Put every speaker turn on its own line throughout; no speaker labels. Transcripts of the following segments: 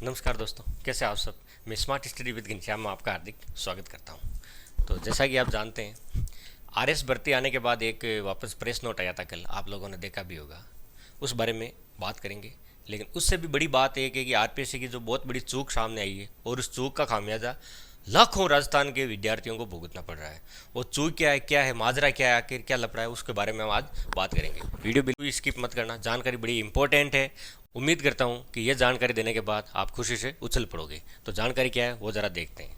नमस्कार दोस्तों, कैसे आप सब। मैं स्मार्ट स्टडी विद घनश्याम में आपका हार्दिक स्वागत करता हूं। तो जैसा कि आप जानते हैं, आरएस भर्ती आने के बाद एक वापस प्रेस नोट आया था कल, आप लोगों ने देखा भी होगा। उस बारे में बात करेंगे, लेकिन उससे भी बड़ी बात एक है कि आरपीएससी की जो बहुत बड़ी चूक सामने आई है और उस चूक का खामियाजा लाखों राजस्थान के विद्यार्थियों को भुगतना पड़ रहा है। वो चूक क्या है, माजरा क्या है, आखिर क्या लफड़ा है, उसके बारे में हम आज बात करेंगे। वीडियो बिल्कुल स्किप मत करना, जानकारी बड़ी इंपॉर्टेंट है। उम्मीद करता हूँ कि यह जानकारी देने के बाद आप खुशी से उछल पड़ोगे। तो जानकारी क्या है वो ज़रा देखते हैं।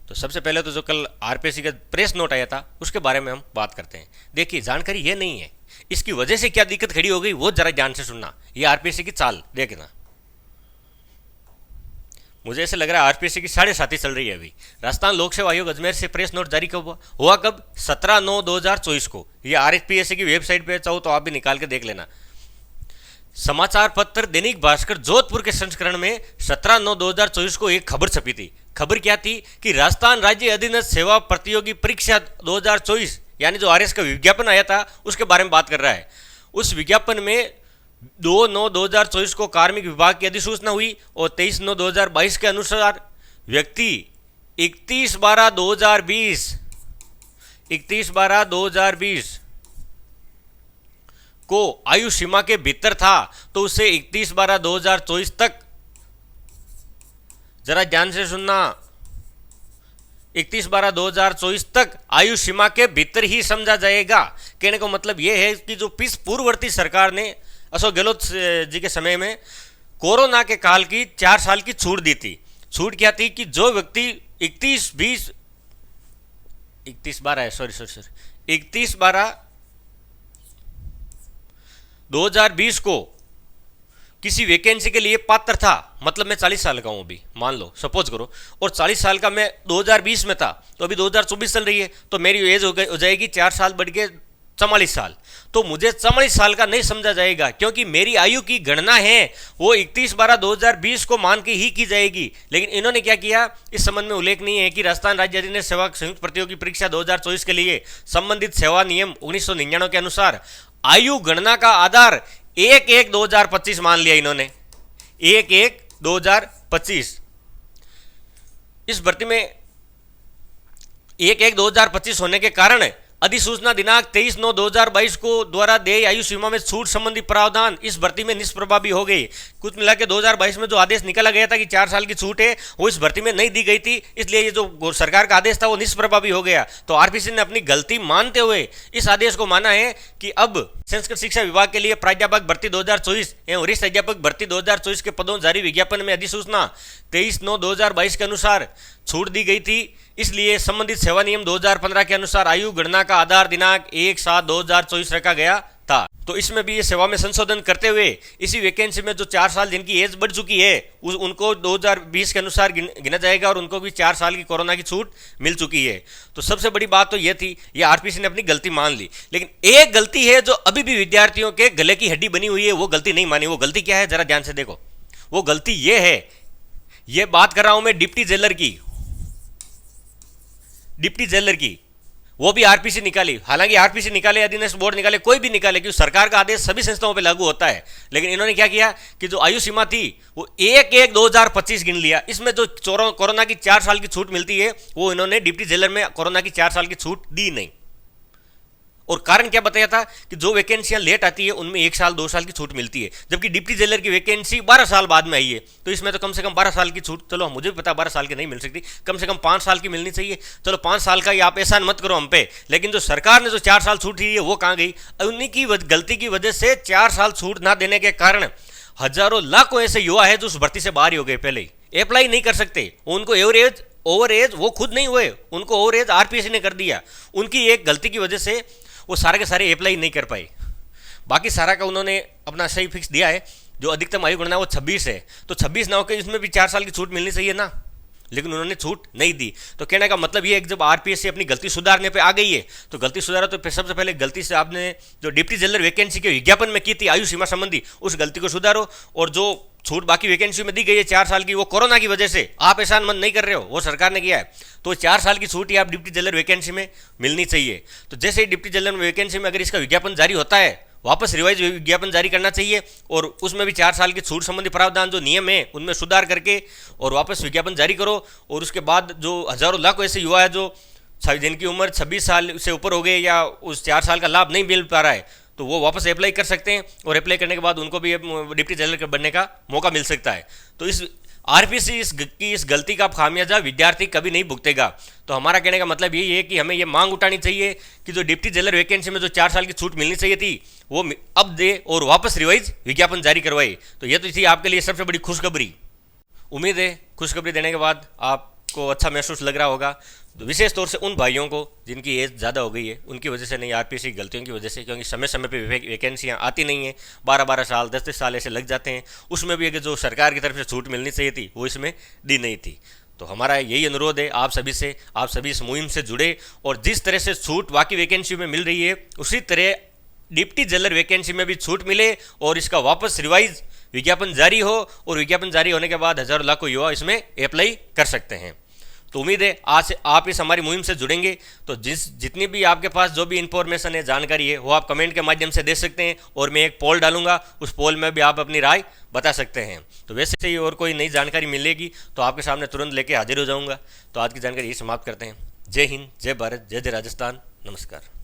तो सबसे पहले तो जो कल आरपीएससी का प्रेस नोट आया था उसके बारे में हम बात करते हैं। देखिए, जानकारी ये नहीं है, इसकी वजह से क्या दिक्कत खड़ी हो गई वो ज़रा ध्यान से सुनना। ये आरपीएससी की चाल देखना। मुझे ऐसे लग रहा है आरपीएससी की 7.5 चल रही है अभी। राजस्थान लोक सेवा आयोग अजमेर से प्रेस नोट जारी कब हुआ? कब? 17/9/2024 को। ये आरपीएससी की वेबसाइट पे चाहो तो आप भी निकाल के देख लेना। समाचार पत्र दैनिक भास्कर जोधपुर के संस्करण में 17/9/2024 को एक खबर छपी थी। खबर क्या थी कि राजस्थान राज्य अधीनस्थ सेवा प्रतियोगी परीक्षा 2024 यानी जो आरएस का विज्ञापन आया था उसके बारे में बात कर रहा है। उस विज्ञापन में 2/9/2024 को कार्मिक विभाग की अधिसूचना हुई और 23/9/2022 के अनुसार व्यक्ति 31/12/2020 को आयु सीमा के भीतर था तो उसे 31/12/2024 तक, जरा ध्यान से सुनना, 31/12/2024 तक आयु सीमा के भीतर ही समझा जाएगा। कहने का मतलब यह है कि जो पूर्ववर्ती सरकार ने अशोक गहलोत जी के समय में कोरोना के काल की 4 साल की छूट दी थी। छूट क्या थी कि जो व्यक्ति 31/12/2020 को किसी वैकेंसी के लिए पात्र था, मतलब मैं 40 साल का हूं अभी, मान लो सपोज करो, और 40 साल का मैं 2020 में था, तो अभी 2024 चल रही है, तो मेरी एज हो जाएगी 4 साल बढ़ के 44 साल। तो मुझे 44 साल का नहीं समझा जाएगा, क्योंकि मेरी आयु की गणना है वो 31/12/2020 को मान के ही की जाएगी। लेकिन इन्होंने क्या किया, इस संबंध में उल्लेखनीय है कि राजस्थान राज्य अधीनस्थ सेवा संयुक्त प्रतियोगी परीक्षा 2024 के लिए संबंधित सेवा नियम 1999 के अनुसार आयु गणना का आधार 1/1/2025 मान लिया इन्होंने। 1/1/2025 इस भर्ती में 1/1/2025 होने के कारण अधिसूचना दिनांक 23/9/2022 को द्वारा देय आयु सीमा में छूट संबंधी प्रावधान इस भर्ती में निष्प्रभावी हो गई। कुछ मिला के 2022 में जो आदेश निकाला गया था कि 4 साल की छूट है, वो इस भर्ती में नहीं दी गई थी, इसलिए ये जो सरकार का आदेश था वो निष्प्रभावी हो गया। तो आरपीएससी ने अपनी गलती मानते हुए इस आदेश को माना है कि अब संस्कृत शिक्षा विभाग के लिए प्राध्यापक भर्ती 2024 एवं वरिष्ठ अध्यापक भर्ती 2024 के पदों जारी विज्ञापन में अधिसूचना 23/9/2022 के अनुसार छूट दी गई थी। इसलिए संबंधित सेवा नियम 2015 के अनुसार आयु गणना का आधार दिनांक 1/7/2024 रखा गया था। तो इसमें भी ये सेवा में संशोधन करते हुए इसी वैकेंसी में जो 4 साल जिनकी एज बढ़ चुकी है उनको 2020 के अनुसार गिना जाएगा और उनको भी 4 साल की कोरोना की छूट मिल चुकी है। तो सबसे बड़ी बात तो ये थी, ये आरपीएससी ने अपनी गलती मान ली। लेकिन एक गलती है जो अभी भी विद्यार्थियों के गले की हड्डी बनी हुई है, वो गलती नहीं मानी। वो गलती क्या है, जरा ध्यान से देखो। वो गलती ये है, ये बात कर रहा हूं मैं डिप्टी जेलर की, डिप्टी जेलर की। वो भी आरपीसी निकाली, हालांकि आरपीसी निकाले, अधीनस्थ बोर्ड निकाले, कोई भी निकाले, क्योंकि सरकार का आदेश सभी संस्थाओं पे लागू होता है। लेकिन इन्होंने क्या किया कि जो आयु सीमा थी वो 1/1/2025 गिन लिया। इसमें जो कोरोना की 4 साल की छूट मिलती है वो इन्होंने डिप्टी जेलर में कोरोना की 4 साल की छूट दी नहीं। और कारण क्या बताया था कि जो वैकेंसियां लेट आती है उनमें 1 साल 2 साल की छूट मिलती है, जबकि डिप्टी जेलर की वैकेंसी 12 साल बाद में आई है। तो इसमें तो कम से कम 12 साल की छूट, चलो मुझे भी पता 12 साल की नहीं मिल सकती, कम से कम 5 साल की मिलनी चाहिए। चलो 5 साल का ही आप एहसान मत करो हम पे, लेकिन जो सरकार ने जो 4 साल छूट दी है वो कहां गई? उन्हीं की गलती की वजह से 4 साल छूट ना देने के कारण हजारों लाखों ऐसे युवा है जो उस भर्ती से बाहर ही हो गए, पहले ही अप्लाई नहीं कर सकते। उनको ओवर एज वो खुद नहीं हुए, उनको ओवर एज आरपीएससी ने कर दिया। उनकी एक गलती की वजह से वो सारे के सारे अप्लाई नहीं कर पाए। बाकी सारा का उन्होंने अपना सही फिक्स दिया है। जो अधिकतम आयु गणना वो 26 है, तो 26 ना होकर इसमें भी 4 साल की छूट मिलनी चाहिए ना, लेकिन उन्होंने छूट नहीं दी। तो कहने का मतलब ये है कि जब आरपीएससी अपनी गलती सुधारने पे आ गई है तो गलती सुधारो, तो सबसे पहले गलती से आपने जो डिप्टी जेलर वैकेंसी के विज्ञापन में की थी आयु सीमा संबंधी, उस गलती को सुधारो। और जो छूट बाकी वैकेंसी में दी गई है 4 साल की, वो कोरोना की वजह से आप एहसान मंद नहीं कर रहे हो, वो सरकार ने किया है। तो 4 साल की छूट ही आप डिप्टी जेलर वैकेंसी में मिलनी चाहिए। तो जैसे ही डिप्टी जेलर वैकेंसी में अगर इसका विज्ञापन जारी होता है वापस रिवाइज विज्ञापन जारी करना चाहिए और उसमें भी 4 साल की छूट संबंधी प्रावधान जो नियम है उनमें सुधार करके और वापस विज्ञापन जारी करो। और उसके बाद जो हजारों लाखों ऐसे युवा है जो जिनकी उम्र 26 साल से ऊपर हो गई या उस 4 साल का लाभ नहीं मिल पा रहा है, तो वो वापस अप्लाई कर सकते हैं और अप्लाई करने के बाद उनको भी डिप्टी जेलर बनने का मौका मिल सकता है। तो इस आरपीसी की इस गलती का खामियाजा विद्यार्थी कभी नहीं भुगतेगा। तो हमारा कहने का मतलब यही है कि हमें ये मांग उठानी चाहिए कि जो डिप्टी जेलर वैकेंसी में जो 4 साल की छूट मिलनी चाहिए थी वो अब दे और वापस रिवाइज विज्ञापन जारी करवाए। तो ये तो थी आपके लिए सबसे बड़ी खुशखबरी। उम्मीद है खुशखबरी देने के बाद आपको अच्छा महसूस लग रहा होगा। तो विशेष तौर से उन भाइयों को जिनकी एज ज़्यादा हो गई है, उनकी वजह से नहीं, आरपीसी गलतियों की वजह से, क्योंकि समय समय पे वैकेंसियाँ आती नहीं हैं, 12-12 साल 10-10 साल ऐसे लग जाते हैं। उसमें भी अगर जो सरकार की तरफ से छूट मिलनी चाहिए थी वो इसमें दी नहीं थी। तो हमारा यही अनुरोध है आप सभी से, आप सभी इस मुहिम से जुड़े और जिस तरह से छूट बाकी वैकेंसी में मिल रही है उसी तरह डिप्टी जेलर वैकेंसी में भी छूट मिले और इसका वापस रिवाइज विज्ञापन जारी हो और विज्ञापन जारी होने के बाद हजारों लाखों युवा इसमें अप्लाई कर सकते हैं। तो उम्मीद है आज से आप इस हमारी मुहिम से जुड़ेंगे। तो जितनी भी आपके पास जो भी इंफॉर्मेशन है, जानकारी है, वो आप कमेंट के माध्यम से दे सकते हैं और मैं एक पोल डालूंगा, उस पोल में भी आप अपनी राय बता सकते हैं। तो वैसे ही और कोई नई जानकारी मिलेगी तो आपके सामने तुरंत लेके हाजिर हो जाऊंगा। तो आज की जानकारी यही समाप्त करते हैं। जय हिंद, जय भारत, जय जय राजस्थान, नमस्कार।